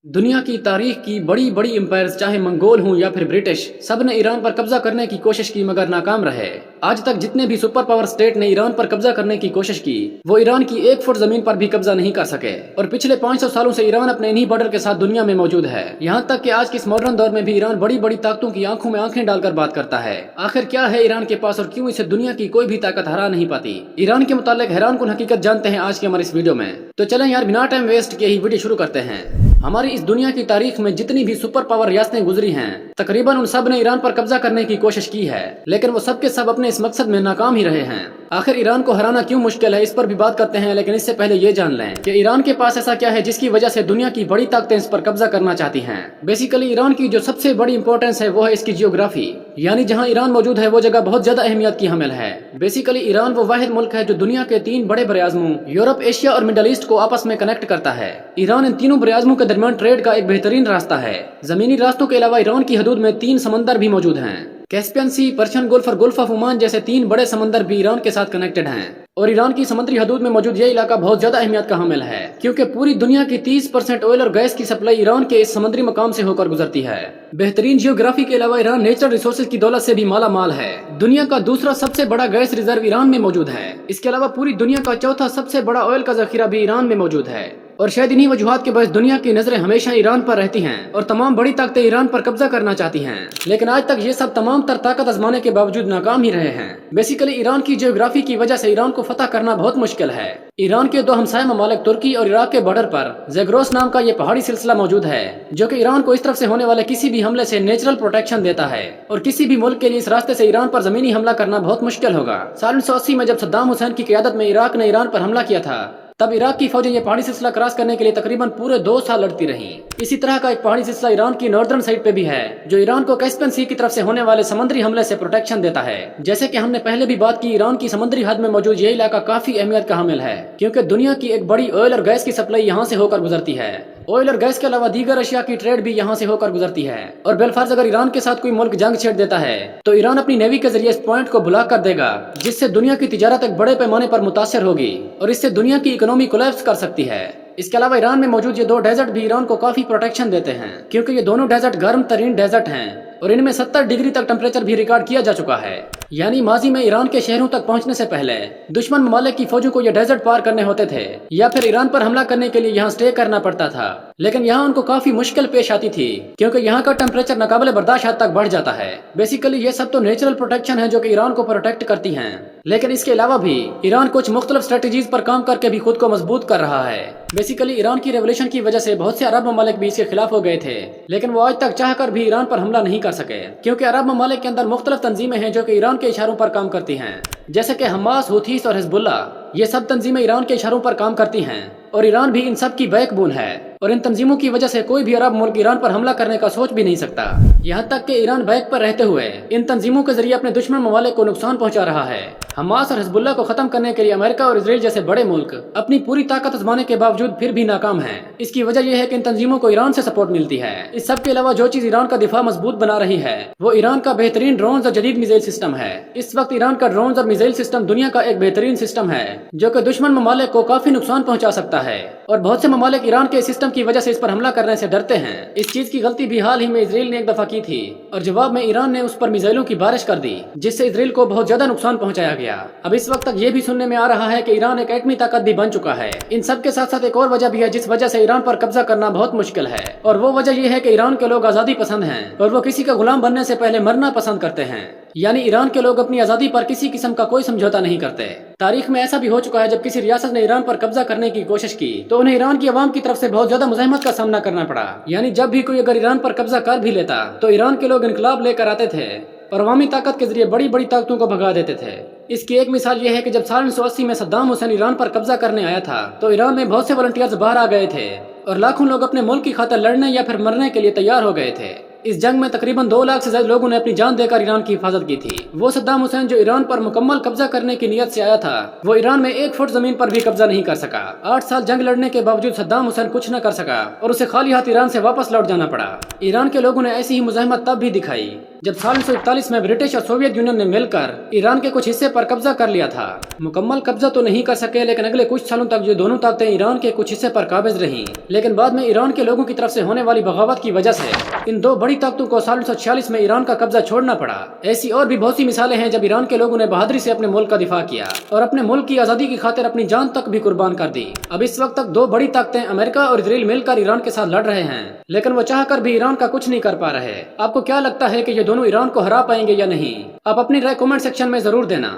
दुनिया की तारीख की बड़ी बड़ी एम्पायर्स चाहे मंगोल हों या फिर ब्रिटिश, सब ने ईरान पर कब्जा करने की कोशिश की मगर नाकाम रहे। आज तक जितने भी सुपर पावर स्टेट ने ईरान पर कब्जा करने की कोशिश की वो ईरान की 1 फुट जमीन पर भी कब्जा नहीं कर सके और पिछले 500 सालों से ईरान अपने इन्हीं बॉर्डर के साथ दुनिया में मौजूद है। यहाँ तक कि आज के इस मॉडर्न दौर में भी ईरान बड़ी बड़ी ताकतों की आंखों में आंखें डालकर बात करता है। आखिर क्या है ईरान के पास और क्यों इसे दुनिया की कोई भी ताकत हरा नहीं पाती? ईरान के मुतालिक हैरानकुन हकीकत जानते हैं आज के हमारे इस वीडियो में। तो चलें यार, बिना टाइम वेस्ट किए ही वीडियो शुरू करते हैं। हमारी इस दुनिया की तारीख में जितनी भी सुपर पावर रियासतें गुजरी हैं, तकरीबन उन सब ने ईरान पर कब्जा करने की कोशिश की है, लेकिन वो सब के सब अपने इस मकसद में नाकाम ही रहे हैं। आखिर ईरान को हराना क्यों मुश्किल है, इस पर भी बात करते हैं, लेकिन इससे पहले ये जान लें कि ईरान के पास ऐसा क्या है जिसकी वजह से दुनिया की बड़ी ताकतें इस पर कब्जा करना चाहती हैं। बेसिकली ईरान की जो सबसे बड़ी इंपॉर्टेंस है वो है इसकी जियोग्राफी, यानी जहाँ ईरान मौजूद है वो जगह बहुत ज्यादा अहमियत की हामिल है। बेसिकली ईरान वो वाहिद मुल्क है जो दुनिया के 3 बड़े बरआज़मों यूरोप, एशिया और मिडल ईस्ट को आपस में कनेक्ट करता है। ईरान इन तीनों बरआज़मों के दरमियान ट्रेड का एक बेहतरीन रास्ता है। जमीनी रास्तों के अलावा ईरान की हदूद में 3 समंदर भी मौजूद हैं। कैस्पियन सी, पर्शियन गुल्फ और गुल्फ ऑफ ओमान जैसे 3 बड़े समंदर भी ईरान के साथ कनेक्टेड हैं। और ईरान की समुद्री हदूद में मौजूद ये इलाका बहुत ज्यादा अहमियत का हामिल है, क्योंकि पूरी दुनिया की 30% ऑयल और गैस की सप्लाई ईरान के इस समुद्री मकाम से होकर गुजरती है। बेहतरीन जियोग्राफी के अलावा ईरान नेचुरल रिसोर्सेज की दौलत से भी माला माल है। दुनिया का दूसरा सबसे बड़ा गैस रिजर्व ईरान में मौजूद है। इसके अलावा पूरी दुनिया का चौथा सबसे बड़ा ऑयल का जखीरा भी ईरान में मौजूद है। और शायद इन्हीं वजूहात के बायस दुनिया की नजरें हमेशा ईरान पर रहती हैं और तमाम बड़ी ताकतें ईरान पर कब्जा करना चाहती हैं, लेकिन आज तक ये सब तमाम तर ताकत आजमाने के बावजूद नाकाम ही रहे हैं। बेसिकली ईरान की जियोग्राफी की वजह से ईरान को फतह करना बहुत मुश्किल है। ईरान के 2 हमसाया ममालिक तुर्की और इराक के बॉर्डर पर ज़ेग्रोस नाम का ये पहाड़ी सिलसिला मौजूद है, जो कि ईरान को इस तरफ से होने वाले किसी भी हमले से नेचुरल प्रोटेक्शन देता है। और किसी भी मुल्क के लिए इस रास्ते से ईरान पर जमीनी हमला करना बहुत मुश्किल होगा। साल 1980 में जब सद्दाम हुसैन की क़यादत में इराक ने ईरान पर हमला किया था, तब इराक की फौजें ये पहाड़ी सिलसिला क्रॉस करने के लिए तकरीबन पूरे 2 साल लड़ती रहीं। इसी तरह का एक पहाड़ी सिलसिला ईरान की नॉर्दर्न साइड पे भी है, जो ईरान को कैस्पियन सी की तरफ से होने वाले समुद्री हमले से प्रोटेक्शन देता है। जैसे कि हमने पहले भी बात की, ईरान की समुद्री हद में मौजूद ये इलाका काफी अहमियत का हामिल है, क्योंकि दुनिया की एक बड़ी ऑयल और गैस की सप्लाई यहाँ से होकर गुजरती है। ऑयल और गैस के अलावा दीगर अशिया की ट्रेड भी यहाँ से होकर गुजरती है। और बेलफर्ज अगर ईरान के साथ कोई मुल्क जंग छेड़ देता है तो ईरान अपनी नेवी के जरिए इस पॉइंट को ब्लॉक कर देगा, जिससे दुनिया की तिजारत एक बड़े पैमाने पर मुतासर होगी और इससे दुनिया की इकोनॉमी कोलैप्स कर सकती है। इसके अलावा ईरान में मौजूद ये 2 डेजर्ट भी ईरान को काफी प्रोटेक्शन देते हैं, क्योंकि ये दोनों डेजर्ट गर्म तरीन डेजर्ट हैं और इनमें 70 डिग्री तक टेम्परेचर भी रिकॉर्ड किया जा चुका है। यानी माजी में ईरान के शहरों तक पहुंचने से पहले दुश्मन ममालिक की फौजों को ये डेजर्ट पार करने होते थे या फिर ईरान पर हमला करने के लिए यहाँ स्टे करना पड़ता था, लेकिन यहाँ उनको काफी मुश्किल पेश आती थी, क्योंकि यहाँ का टेम्परेचर नाकाबिले बर्दाश्त हद तक बढ़ जाता है। बेसिकली ये सब तो नेचुरल प्रोटेक्शन है जो कि ईरान को प्रोटेक्ट करती हैं, लेकिन इसके अलावा भी ईरान कुछ मुख्तलिफ स्ट्रेटेजीज पर काम करके भी खुद को मजबूत कर रहा है। बेसिकली ईरान की रेवोल्यूशन की वजह से बहुत से अरब ममालिक भी इसके खिलाफ हो गए थे, लेकिन वो आज तक चाहकर भी ईरान पर हमला नहीं कर सके, क्योंकि अरब ममालिक के अंदर मुख्तलिफ तंजीमें हैं जो कि ईरान के इशारों पर काम करती हैं, जैसे कि हमास, हुथीस और हिजबुल्ला। ये सब तंजीमें ईरान के इशारों पर काम करती हैं और ईरान भी इन सब की बैकबोन है। और इन तंजीमों की वजह से कोई भी अरब मुल्क ईरान पर हमला करने का सोच भी नहीं सकता। यहाँ तक कि ईरान बैक पर रहते हुए इन तंजीमों के जरिए अपने दुश्मन ममालिक को नुकसान पहुंचा रहा है। हमास और हिजबुल्ला को खत्म करने के लिए अमेरिका और इजराइल जैसे बड़े मुल्क अपनी पूरी ताकत आजमाने के बावजूद फिर भी नाकाम हैं। इसकी वजह यह है कि इन तंजीमों को ईरान से सपोर्ट मिलती है। इस सब के अलावा जो चीज ईरान का दिफा मजबूत बना रही है वो ईरान का बेहतरीन ड्रोन्स और जदीद मिसाइल सिस्टम है। इस वक्त ईरान का ड्रोन्स और मिसाइल सिस्टम दुनिया का एक बेहतरीन सिस्टम है जो कि दुश्मन ममालिक को काफी नुकसान पहुंचा सकता है। और बहुत से ममालिक ईरान के सिस्टम की वजह से इस पर हमला करने से डरते हैं। इस चीज की गलती भी हाल ही में इजराइल ने एक दफा की थी और जवाब में ईरान ने उस पर मिसाइलों की बारिश कर दी, जिससे इजराइल को बहुत ज्यादा नुकसान पहुंचाया गया। अब इस वक्त तक ये भी सुनने में आ रहा है कि ईरान एक एटमी ताकत भी बन चुका है। इन सब के साथ साथ एक और वजह भी है जिस वजह से ईरान पर कब्जा करना बहुत मुश्किल है, और वो वजह ये है कि ईरान के लोग आजादी पसंद हैं और वो किसी का गुलाम बनने से पहले मरना पसंद करते हैं। यानी ईरान के लोग अपनी आजादी पर किसी किस्म का कोई समझौता नहीं करते। तारीख में ऐसा भी हो चुका है जब किसी रियासत ने ईरान पर कब्जा करने की कोशिश की तो उन्हें ईरान की आवाम की तरफ से बहुत ज्यादा मुज़ाहमत का सामना करना पड़ा। यानी जब भी कोई अगर ईरान पर कब्जा कर भी लेता तो ईरान के लोग इनकलाब लेकर आते थे और अवामी ताकत के जरिए बड़ी बड़ी ताकतों को भगा देते थे। इसकी एक मिसाल ये है कि जब साल 1980 में सद्दाम हुसैन ईरान पर कब्जा करने आया था तो ईरान में बहुत से वॉलंटियर्स बाहर आ गए थे और लाखों लोग अपने मुल्क की खातिर लड़ने या फिर मरने के लिए तैयार हो गए थे। इस जंग में तकरीबन 2 लाख से ज्यादा लोगों ने अपनी जान देकर ईरान की हिफाजत की थी। वो सद्दाम हुसैन जो ईरान पर मुकम्मल कब्जा करने की नियत से आया था वो ईरान में 1 फुट जमीन पर भी कब्जा नहीं कर सका। 8 साल जंग लड़ने के बावजूद सद्दाम हुसैन कुछ न कर सका और उसे खाली हाथ ईरान से वापस लौट जाना पड़ा। ईरान के लोगों ने ऐसी ही मुज़ाहमत तब भी दिखाई جب سال 1941 میں برٹش اور سوویت یونین نے مل کر ایران کے کچھ حصے پر قبضہ کر لیا تھا۔ مکمل قبضہ تو نہیں کر سکے، لیکن اگلے کچھ سالوں تک یہ دونوں طاقتیں ایران کے کچھ حصے پر قابض رہیں، لیکن بعد میں ایران کے لوگوں کی طرف سے ہونے والی بغاوت کی وجہ سے ان دو بڑی طاقتوں کو سال 1946 میں ایران کا قبضہ چھوڑنا پڑا۔ ایسی اور بھی بہت سی مثالیں ہیں جب ایران کے لوگوں نے بہادری سے اپنے ملک کا دفاع کیا اور اپنے ملک کی آزادی کی خاطر اپنی جان تک بھی قربان کر دی۔ اب اس وقت تک دو بڑی طاقتیں امریکہ اور اسرائیل مل کر ایران کے ساتھ لڑ رہے ہیں، لیکن وہ چاہ کر بھی ایران کا کچھ نہیں کر پا رہے۔ آپ کو کیا لگتا ہے کہ یہ دونوں ایران کو ہرا پائیں گے یا نہیں؟ آپ اپنی رائے کمنٹ سیکشن میں ضرور دینا۔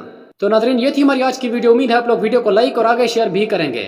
تو ناظرین، یہ تھی ہماری آج کی ویڈیو۔ امید ہے آپ لوگ ویڈیو کو لائک اور آگے شیئر بھی کریں گے۔